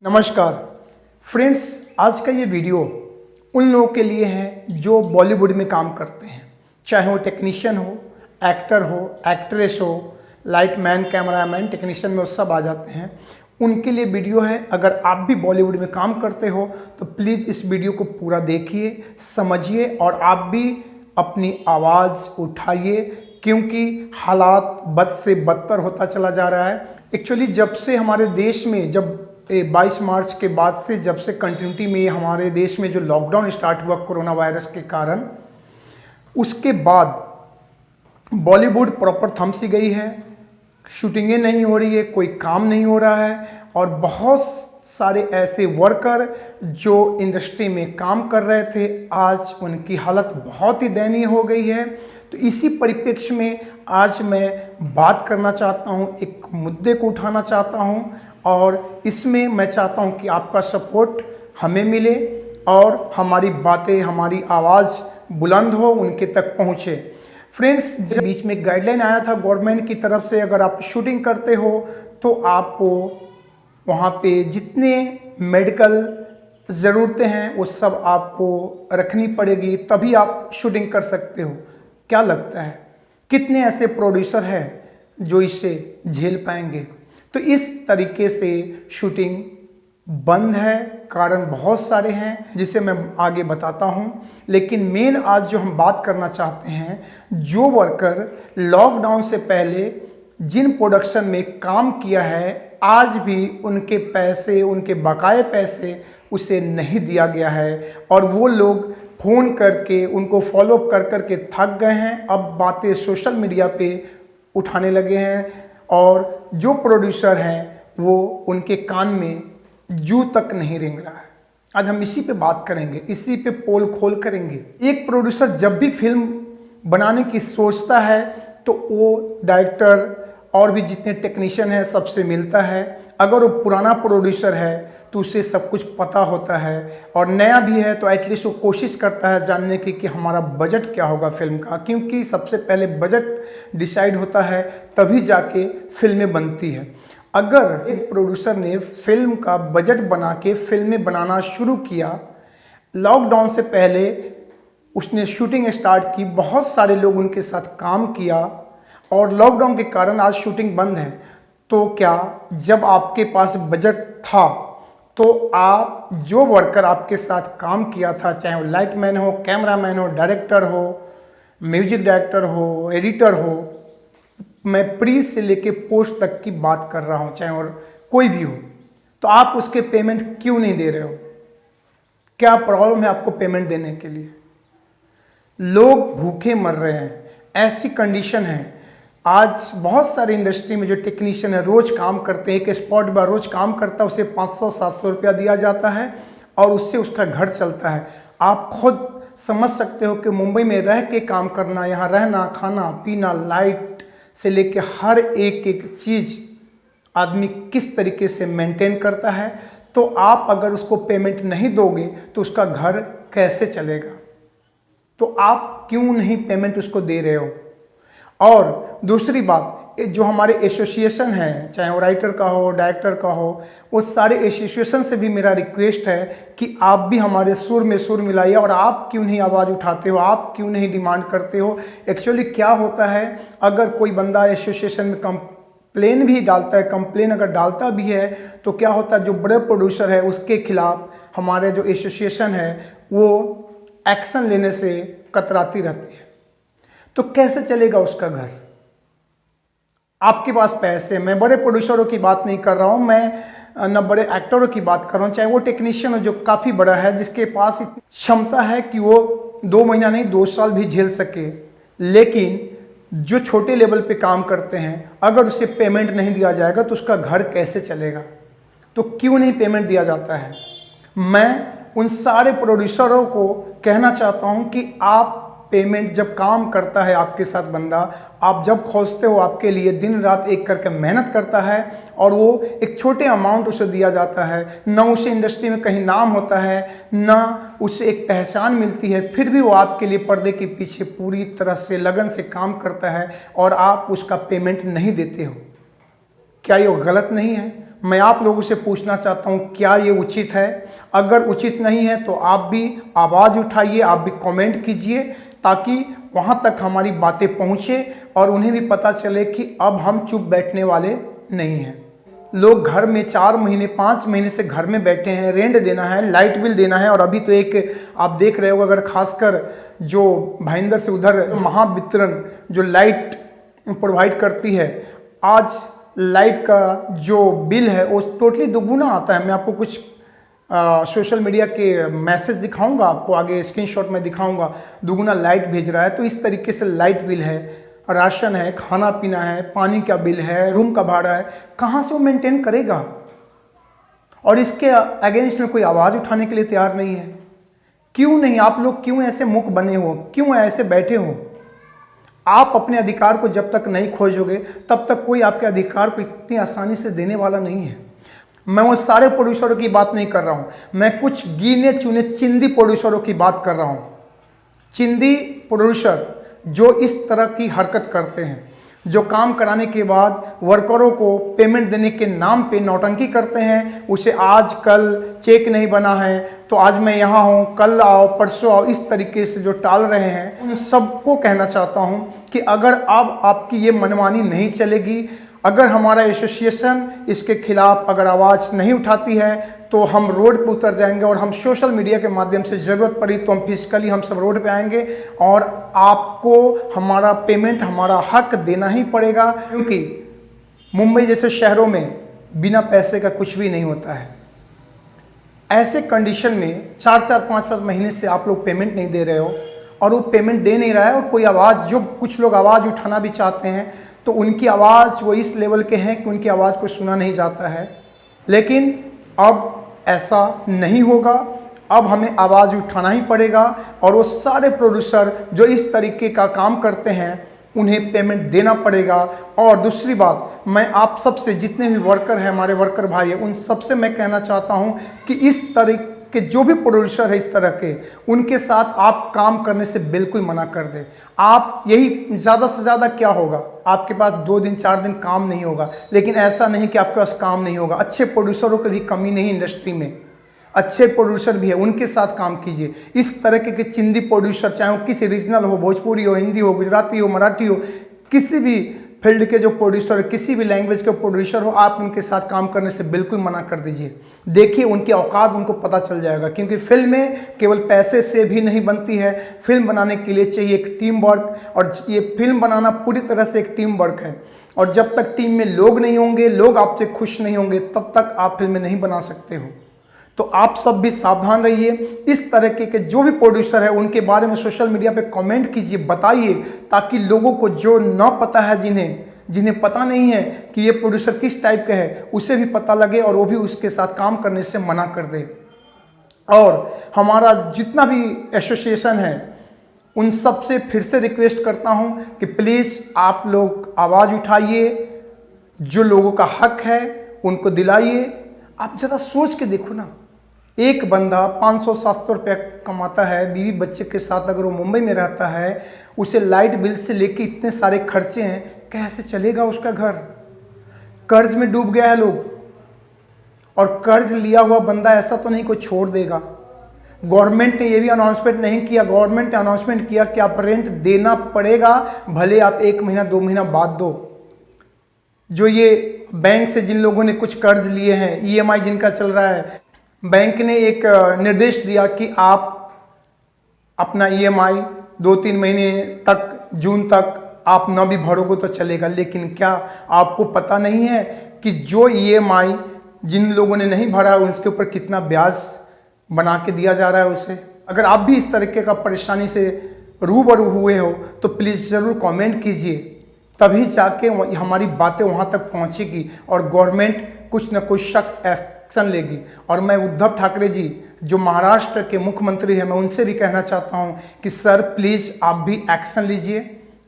नमस्कार फ्रेंड्स, आज का ये वीडियो उन लोगों के लिए है जो बॉलीवुड में काम करते हैं, चाहे वो टेक्नीशियन हो, एक्टर हो, एक्ट्रेस हो, लाइटमैन, कैमरामैन, टेक्नीशियन में वो सब आ जाते हैं। उनके लिए वीडियो है। अगर आप भी बॉलीवुड में काम करते हो तो प्लीज़ इस वीडियो को पूरा देखिए, समझिए और आप भी अपनी आवाज़ उठाइए, क्योंकि हालात बद से बदतर होता चला जा रहा है। एक्चुअली जब से हमारे देश में 22 मार्च के बाद से जब से कंटिन्यूटी में हमारे देश में जो लॉकडाउन स्टार्ट हुआ कोरोना वायरस के कारण, उसके बाद बॉलीवुड प्रॉपर थम सी गई है। शूटिंगें नहीं हो रही है, कोई काम नहीं हो रहा है और बहुत सारे ऐसे वर्कर जो इंडस्ट्री में काम कर रहे थे, आज उनकी हालत बहुत ही दयनीय हो गई है। तो इसी परिप्रेक्ष्य में आज मैं बात करना चाहता हूँ, एक मुद्दे को उठाना चाहता हूँ और इसमें मैं चाहता हूं कि आपका सपोर्ट हमें मिले और हमारी बातें, हमारी आवाज़ बुलंद हो, उनके तक पहुंचे। फ्रेंड्स, जब बीच में गाइडलाइन आया था गवर्नमेंट की तरफ से, अगर आप शूटिंग करते हो तो आपको वहां पे जितने मेडिकल ज़रूरतें हैं वो सब आपको रखनी पड़ेगी, तभी आप शूटिंग कर सकते हो। क्या लगता है कितने ऐसे प्रोड्यूसर हैं जो इसे झेल पाएंगे? तो इस तरीके से शूटिंग बंद है। कारण बहुत सारे हैं जिसे मैं आगे बताता हूं, लेकिन मेन आज जो हम बात करना चाहते हैं, जो वर्कर लॉकडाउन से पहले जिन प्रोडक्शन में काम किया है, आज भी उनके पैसे, उनके बकाए पैसे उसे नहीं दिया गया है और वो लोग फ़ोन करके उनको फॉलोअप कर करके थक गए हैं। अब बातें सोशल मीडिया पे उठाने लगे हैं और जो प्रोड्यूसर हैं वो उनके कान में जू तक नहीं रेंग रहा है। आज हम इसी पे बात करेंगे, इसी पे पोल खोल करेंगे। एक प्रोड्यूसर जब भी फिल्म बनाने की सोचता है तो वो डायरेक्टर और भी जितने टेक्नीशियन हैं सबसे मिलता है। अगर वो पुराना प्रोड्यूसर है तो उसे सब कुछ पता होता है और नया भी है तो एटलीस्ट वो कोशिश करता है जानने की कि हमारा बजट क्या होगा फिल्म का, क्योंकि सबसे पहले बजट डिसाइड होता है तभी जाके फिल्में बनती है। अगर एक प्रोड्यूसर ने फिल्म का बजट बना के फिल्में बनाना शुरू किया, लॉकडाउन से पहले उसने शूटिंग स्टार्ट की, बहुत सारे लोग उनके साथ काम किया और लॉकडाउन के कारण आज शूटिंग बंद है, तो क्या जब आपके पास बजट था तो आप जो वर्कर आपके साथ काम किया था, चाहे वो लाइटमैन हो, कैमरामैन हो, डायरेक्टर हो, म्यूजिक डायरेक्टर हो, एडिटर हो, मैं प्री से लेके पोस्ट तक की बात कर रहा हूँ, चाहे और कोई भी हो, तो आप उसके पेमेंट क्यों नहीं दे रहे हो? क्या प्रॉब्लम है आपको पेमेंट देने के लिए? लोग भूखे मर रहे हैं, ऐसी कंडीशन है। आज बहुत सारे इंडस्ट्री में जो टेक्नीशियन है रोज काम करते हैं, एक स्पॉट बार रोज काम करता है, उसे 500-700 रुपया दिया जाता है और उससे उसका घर चलता है। आप खुद समझ सकते हो कि मुंबई में रह के काम करना, यहाँ रहना, खाना पीना, लाइट से लेके हर एक चीज़ आदमी किस तरीके से मेंटेन करता है। तो आप अगर उसको पेमेंट नहीं दोगे तो उसका घर कैसे चलेगा? तो आप क्यों नहीं पेमेंट उसको दे रहे हो? और दूसरी बात, जो हमारे एसोसिएशन हैं, चाहे वो राइटर का हो, डायरेक्टर का हो, वो सारे एसोसिएशन से भी मेरा रिक्वेस्ट है कि आप भी हमारे सुर में सुर मिलाइए। और आप क्यों नहीं आवाज़ उठाते हो? आप क्यों नहीं डिमांड करते हो? एक्चुअली क्या होता है, अगर कोई बंदा एसोसिएशन में कंप्लेन भी डालता है, कंप्लेन अगर डालता भी है तो क्या होता है, जो बड़े प्रोड्यूसर है उसके खिलाफ हमारे जो एसोसिएशन है वो एक्शन लेने से कतराती रहती है। तो कैसे चलेगा उसका घर? आपके पास पैसे, मैं बड़े प्रोड्यूसरों की बात नहीं कर रहा हूं, मैं न बड़े एक्टरों की बात कर रहा हूं, चाहे वो टेक्नीशियन हो जो काफ़ी बड़ा है, जिसके पास क्षमता है कि वो 2 महीना नहीं 2 साल भी झेल सके, लेकिन जो छोटे लेवल पे काम करते हैं, अगर उसे पेमेंट नहीं दिया जाएगा तो उसका घर कैसे चलेगा? तो क्यों नहीं पेमेंट दिया जाता है? मैं उन सारे प्रोड्यूसरों को कहना चाहता हूं कि आप पेमेंट, जब काम करता है आपके साथ बंदा, आप जब खोजते हो, आपके लिए दिन रात एक करके मेहनत करता है और वो एक छोटे अमाउंट उसे दिया जाता है, ना उसे इंडस्ट्री में कहीं नाम होता है, ना उसे एक पहचान मिलती है, फिर भी वो आपके लिए पर्दे के पीछे पूरी तरह से लगन से काम करता है और आप उसका पेमेंट नहीं देते हो। क्या ये गलत नहीं है? मैं आप लोगों से पूछना चाहता हूं, क्या ये उचित है? अगर उचित नहीं है तो आप भी आवाज़ उठाइए, आप भी कमेंट कीजिए, ताकि वहां तक हमारी बातें पहुंचे और उन्हें भी पता चले कि अब हम चुप बैठने वाले नहीं हैं। लोग घर में 4 महीने 5 महीने से घर में बैठे हैं, रेंट देना है, लाइट बिल देना है, और अभी तो एक आप देख रहे हो, अगर खासकर जो भाईंदर से उधर महावितरण जो लाइट प्रोवाइड करती है, आज लाइट का जो बिल है वो टोटली दोगुना आता है। मैं आपको कुछ सोशल मीडिया के मैसेज दिखाऊंगा, आपको आगे स्क्रीनशॉट में दिखाऊंगा, दोगुना लाइट भेज रहा है। तो इस तरीके से लाइट बिल है, राशन है, खाना पीना है, पानी का बिल है, रूम का भाड़ा है, कहाँ से वो मेंटेन करेगा? और इसके अगेंस्ट में कोई आवाज़ उठाने के लिए तैयार नहीं है। क्यों नहीं? आप लोग क्यों ऐसे मूक बने हो, क्यों ऐसे बैठे हो? आप अपने अधिकार को जब तक नहीं खोजोगे तब तक कोई आपके अधिकार को इतनी आसानी से देने वाला नहीं है। मैं वो सारे प्रोड्यूसरों की बात नहीं कर रहा हूं, मैं कुछ गिने चुने चिंदी प्रोड्यूसरों की बात कर रहा हूं। चिंदी प्रोड्यूसर जो इस तरह की हरकत करते हैं, जो काम कराने के बाद वर्करों को पेमेंट देने के नाम पे नौटंकी करते हैं। उसे आज कल चेक नहीं बना है तो आज मैं यहाँ हूँ, कल आओ, परसों आओ, इस तरीके से जो टाल रहे हैं, उन सबको कहना चाहता हूँ कि अगर अब आपकी ये मनमानी नहीं चलेगी, अगर हमारा एसोसिएशन इसके खिलाफ अगर आवाज़ नहीं उठाती है तो हम रोड पर उतर जाएंगे और हम सोशल मीडिया के माध्यम से ज़रूरत पड़ी तो हम फिजिकली हम सब रोड पे आएंगे और आपको हमारा पेमेंट, हमारा हक देना ही पड़ेगा। क्योंकि मुंबई जैसे शहरों में बिना पैसे का कुछ भी नहीं होता है। ऐसे कंडीशन में 4-4, 5-5 महीने से आप लोग पेमेंट नहीं दे रहे हो और वो पेमेंट दे नहीं रहा है, और कोई आवाज़, जो कुछ लोग आवाज़ उठाना भी चाहते हैं तो उनकी आवाज़ वो इस लेवल के हैं कि उनकी आवाज़ को सुना नहीं जाता है। लेकिन अब ऐसा नहीं होगा, अब हमें आवाज़ उठाना ही पड़ेगा और वो सारे प्रोड्यूसर जो इस तरीके का काम करते हैं उन्हें पेमेंट देना पड़ेगा। और दूसरी बात, मैं आप सबसे, जितने भी वर्कर हैं, हमारे वर्कर भाई हैं, उन सबसे मैं कहना चाहता हूं कि इस तरह के जो भी प्रोड्यूसर है इस तरह के, उनके साथ आप काम करने से बिल्कुल मना कर दें। आप यही ज़्यादा से ज़्यादा क्या होगा, आपके पास 2 दिन 4 दिन काम नहीं होगा, लेकिन ऐसा नहीं कि आपके पास काम नहीं होगा। अच्छे प्रोड्यूसरों की भी कमी नहीं इंडस्ट्री में, अच्छे प्रोड्यूसर भी है, उनके साथ काम कीजिए। इस तरह के चिंदी प्रोड्यूसर, चाहे वो किसी रीजनल हो, भोजपुरी हो, हिंदी हो, गुजराती हो, मराठी हो, किसी भी फील्ड के जो प्रोड्यूसर, किसी भी लैंग्वेज के प्रोड्यूसर हो, आप उनके साथ काम करने से बिल्कुल मना कर दीजिए। देखिए उनकी औकात उनको पता चल जाएगा, क्योंकि फिल्में केवल पैसे से भी नहीं बनती है। फिल्म बनाने के लिए चाहिए एक टीम वर्क, और ये फिल्म बनाना पूरी तरह से एक टीम वर्क है। और जब तक टीम में लोग नहीं होंगे, लोग आपसे खुश नहीं होंगे, तब तक आप फिल्में नहीं बना सकते हो। तो आप सब भी सावधान रहिए। इस तरह के जो भी प्रोड्यूसर है उनके बारे में सोशल मीडिया पे कमेंट कीजिए, बताइए, ताकि लोगों को जो न पता है, जिन्हें पता नहीं है कि ये प्रोड्यूसर किस टाइप का है, उसे भी पता लगे और वो भी उसके साथ काम करने से मना कर दे। और हमारा जितना भी एसोसिएशन है उन सब से फिर से रिक्वेस्ट करता हूं कि प्लीज़ आप लोग आवाज़ उठाइए, जो लोगों का हक है उनको दिलाइए। आप ज़रा सोच के देखो ना, एक बंदा 500-700 रुपये कमाता है, बीवी बच्चे के साथ अगर वो मुंबई में रहता है, उसे लाइट बिल से लेके इतने सारे खर्चे हैं, कैसे चलेगा उसका घर? कर्ज में डूब गया है लोग, और कर्ज लिया हुआ बंदा ऐसा तो नहीं कोई छोड़ देगा। गवर्नमेंट ने ये भी अनाउंसमेंट नहीं किया, गवर्नमेंट ने अनाउंसमेंट किया कि आप रेंट देना पड़ेगा, भले आप 1 महीना 2 महीना बाद दो। जो ये बैंक से जिन लोगों ने कुछ कर्ज लिए हैं, ईएमआई जिनका चल रहा है, बैंक ने एक निर्देश दिया कि आप अपना ईएमआई 2-3 महीने तक, जून तक आप न भी भरोगे तो चलेगा। लेकिन क्या आपको पता नहीं है कि जो ईएमआई जिन लोगों ने नहीं भरा है उसके ऊपर कितना ब्याज बना के दिया जा रहा है उसे? अगर आप भी इस तरीके का परेशानी से रूबरू हुए हो तो प्लीज़ ज़रूर कमेंट कीजिए, तभी जाके हमारी बातें वहाँ तक पहुँचेगी और गवर्नमेंट कुछ न कुछ सख्त एक्शन लेगी। और मैं उद्धव ठाकरे जी जो महाराष्ट्र के मुख्यमंत्री हैं, मैं उनसे भी कहना चाहता हूँ कि सर प्लीज़ आप भी एक्शन लीजिए,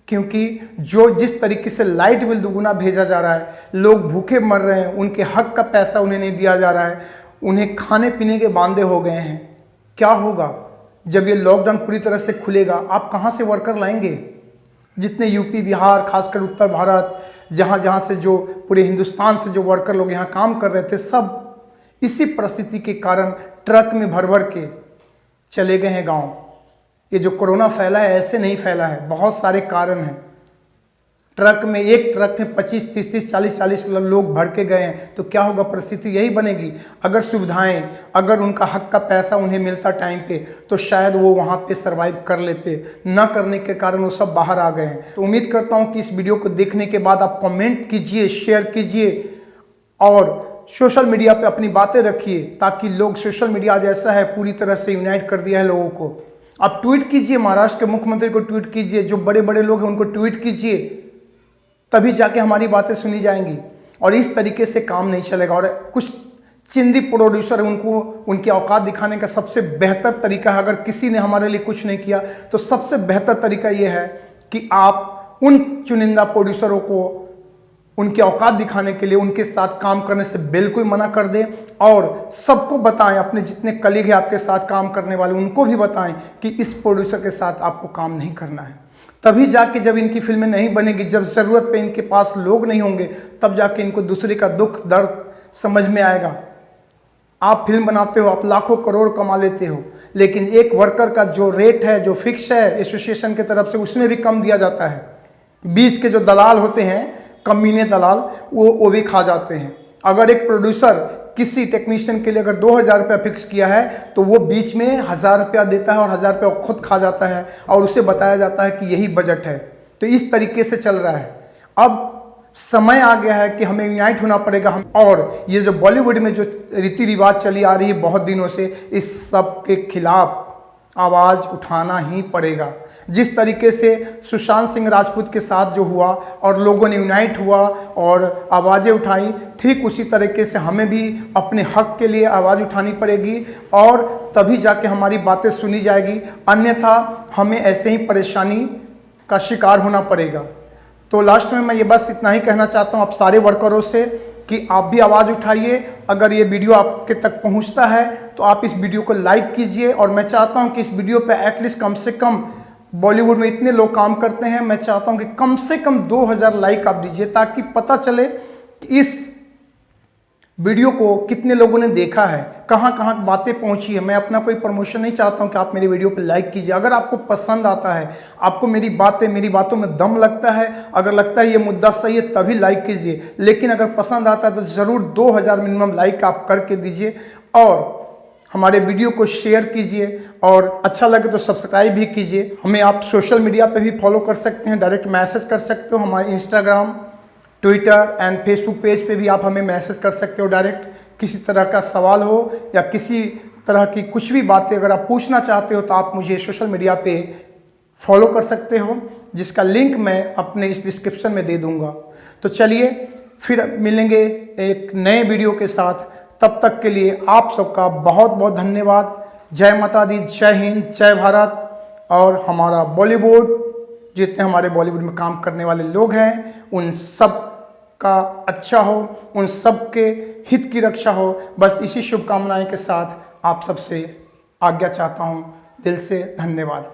क्योंकि जो जिस तरीके से लाइट बिल दुगुना भेजा जा रहा है, लोग भूखे मर रहे हैं, उनके हक का पैसा उन्हें नहीं दिया जा रहा है, उन्हें खाने पीने के बांधे हो गए हैं। क्या होगा जब ये लॉकडाउन पूरी तरह से खुलेगा? आप कहाँ से वर्कर लाएंगे? जितने यूपी, बिहार, खासकर उत्तर भारत, जहाँ जहाँ से जो पूरे हिंदुस्तान से जो वर्कर लोग यहाँ काम कर रहे थे, सब इसी परिस्थिति के कारण ट्रक में भर भर के चले गए हैं गांव। ये जो कोरोना फैला है ऐसे नहीं फैला है, बहुत सारे कारण हैं। ट्रक में, एक ट्रक में 25, 30, 40 लोग भर के गए हैं, तो क्या होगा, परिस्थिति यही बनेगी। अगर सुविधाएं, अगर उनका हक का पैसा उन्हें मिलता टाइम पे, तो शायद वो वहाँ पे सरवाइव कर लेते। न करने के कारण वो सब बाहर आ गए हैं। तो उम्मीद करता हूँ कि इस वीडियो को देखने के बाद आप कमेंट कीजिए, शेयर कीजिए और सोशल मीडिया पे अपनी बातें रखिए, ताकि लोग, सोशल मीडिया आज ऐसा है पूरी तरह से यूनाइट कर दिया है लोगों को। आप ट्वीट कीजिए, महाराष्ट्र के मुख्यमंत्री को ट्वीट कीजिए, जो बड़े बड़े लोग हैं उनको ट्वीट कीजिए, तभी जाके हमारी बातें सुनी जाएंगी। और इस तरीके से काम नहीं चलेगा। और कुछ चिंदी प्रोड्यूसर, उनको उनकी औकात दिखाने का सबसे बेहतर तरीका है, अगर किसी ने हमारे लिए कुछ नहीं किया तो सबसे बेहतर तरीका यह है कि आप उन चुनिंदा प्रोड्यूसरों को उनकी औकात दिखाने के लिए उनके साथ काम करने से बिल्कुल मना कर दें और सबको बताएं, अपने जितने कलीग हैं आपके साथ काम करने वाले, उनको भी बताएं कि इस प्रोड्यूसर के साथ आपको काम नहीं करना है। तभी जाके जब इनकी फिल्में नहीं बनेगी, जब ज़रूरत पे इनके पास लोग नहीं होंगे, तब जाके इनको दूसरे का दुख दर्द समझ में आएगा। आप फिल्म बनाते हो, आप लाखों करोड़ कमा लेते हो, लेकिन एक वर्कर का जो रेट है, जो फिक्स है एसोसिएशन की तरफ से, उसमें भी कम दिया जाता है। बीच के जो दलाल होते हैं, कमीने दलाल, वो भी खा जाते हैं। अगर एक प्रोड्यूसर किसी टेक्नीशियन के लिए अगर 2000 रुपया फिक्स किया है, तो वो बीच में 1000 रुपया देता है और 1000 रुपया खुद खा जाता है और उसे बताया जाता है कि यही बजट है। तो इस तरीके से चल रहा है। अब समय आ गया है कि हमें यूनाइट होना पड़ेगा। हम, और ये जो बॉलीवुड में जो रीति रिवाज चली आ रही है बहुत दिनों से, इस सब के खिलाफ आवाज़ उठाना ही पड़ेगा। जिस तरीके से सुशांत सिंह राजपूत के साथ जो हुआ और लोगों ने यूनाइट हुआ और आवाज़ें उठाई, ठीक उसी तरीके से हमें भी अपने हक के लिए आवाज़ उठानी पड़ेगी और तभी जाके हमारी बातें सुनी जाएगी। अन्यथा हमें ऐसे ही परेशानी का शिकार होना पड़ेगा। तो लास्ट में मैं ये बस इतना ही कहना चाहता हूँ आप सारे वर्करों से कि आप भी आवाज़ उठाइए। अगर ये वीडियो आपके तक पहुँचता है तो आप इस वीडियो को लाइक कीजिए। और मैं चाहता हूँ कि इस वीडियो पर एटलीस्ट कम से कम, बॉलीवुड में इतने लोग काम करते हैं, मैं चाहता हूं कि कम से कम 2000 लाइक आप दीजिए, ताकि पता चले कि इस वीडियो को कितने लोगों ने देखा है, कहां कहां बातें पहुंची है। मैं अपना कोई प्रमोशन नहीं चाहता हूं कि आप मेरी वीडियो पे लाइक कीजिए। अगर आपको पसंद आता है, आपको मेरी बातों में दम लगता है, अगर लगता है ये मुद्दा सही है, तभी लाइक कीजिए। लेकिन अगर पसंद आता है तो ज़रूर 2000 मिनिमम लाइक आप करके दीजिए और हमारे वीडियो को शेयर कीजिए और अच्छा लगे तो सब्सक्राइब भी कीजिए। हमें आप सोशल मीडिया पे भी फॉलो कर सकते हैं, डायरेक्ट मैसेज कर सकते हो। हमारे Instagram, Twitter and Facebook page पे भी आप हमें मैसेज कर सकते हो डायरेक्ट। किसी तरह का सवाल हो या किसी तरह की कुछ भी बातें अगर आप पूछना चाहते हो तो आप मुझे सोशल मीडिया पे फॉलो कर सकते हो, जिसका लिंक मैं अपने इस डिस्क्रिप्शन में दे दूँगा। तो चलिए फिर मिलेंगे एक नए वीडियो के साथ। तब तक के लिए आप सबका बहुत बहुत धन्यवाद। जय माता दी, जय हिंद, जय भारत। और हमारा बॉलीवुड, जितने हमारे बॉलीवुड में काम करने वाले लोग हैं, उन सब का अच्छा हो, उन सब के हित की रक्षा हो। बस इसी शुभकामनाएं के साथ आप सबसे आज्ञा चाहता हूं। दिल से धन्यवाद।